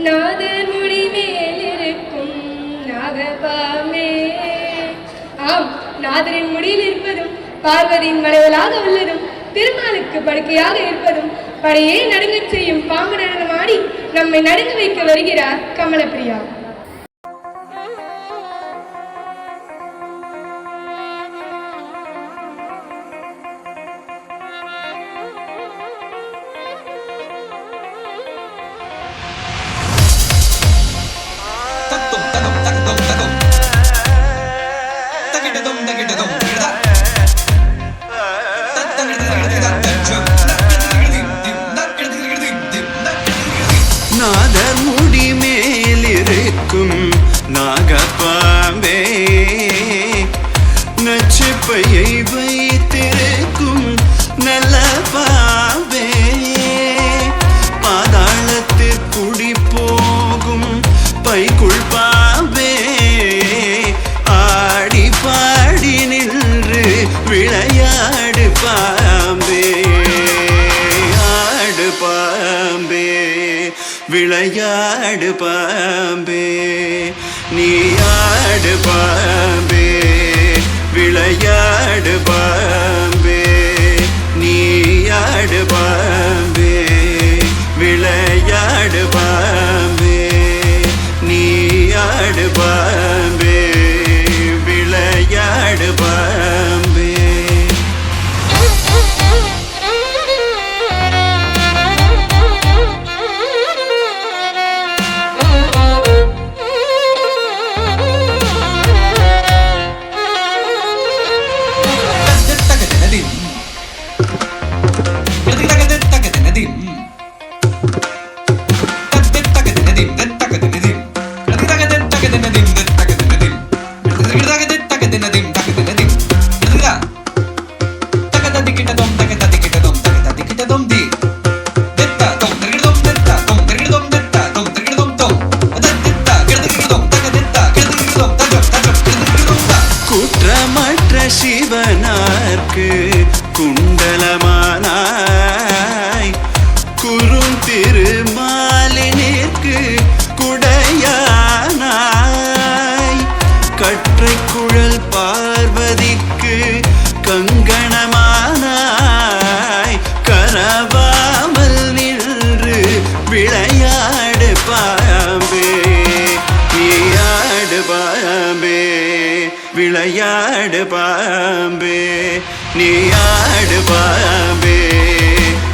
நாதர் முடி மேலிருக்கும் நாகபாமே. ஆம், நாதரின் முடியில் இருப்பதும் பார்வதியின் மலைவலாக உள்ளதும் திருமாலுக்கு படுக்கையாக இருப்பதும் படையே நடுங்கச் செய்யும் பாம்பு நடனமாடி நம்மை நடுங்க வைக்க வருகிறார் கமலப்பிரியா. நாதர் முடி மேலிருக்கும் நாகபாம்பே, நச்சுப்பையை வைத்திருக்கும் நல்ல பாம்பே, பாதாளத்தில் குடி போகும் பைக்குள் பாம்பே, ஆடி பாடி நின்று விளையாடு பாம்பே, ஆடு பாம்பே, விளையாடு பாம்பே, நீ ஆடு பாம்பே, விளையாடு பாம்பே, நீ ஆடு பாம்பே, விளையாடு பாம்பே, நீ ஆடு பாம்பே, விளையாடு பாம்பே. குற்றமற்ற சிவனார்க்கு குண்டலமானாய், குறும் திருமாலினிற்கு குடையானாய், கற்றை குழல் பார்வதிக்கு கங்கணமானாய், கரவாமல் நின்று விளையாடு பாம்பே, நீயாடு பாம்பே, விளையாடு பாம்பே, நீயாடு பாம்பே,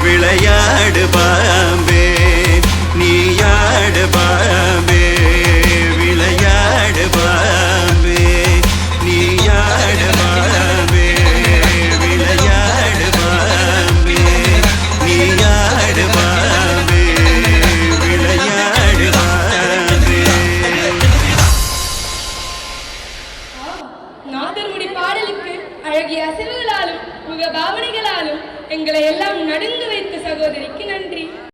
விளையாடு பாம்பே, நீயாடு பாம்பே, விளையாடு பாம்பே, நீயாடு பாம்பே, விளையாடு பாம்பே, நீயாடு பாம்பே, விளையாடு பாம்பே. நாதர் முடி பாடலுக்கு அழகிய அசைவுகளாலும் முக பாவனைகளாலும் எங்களை எல்லாம் நடுங்க வைத்த சகோதரிக்கு நன்றி.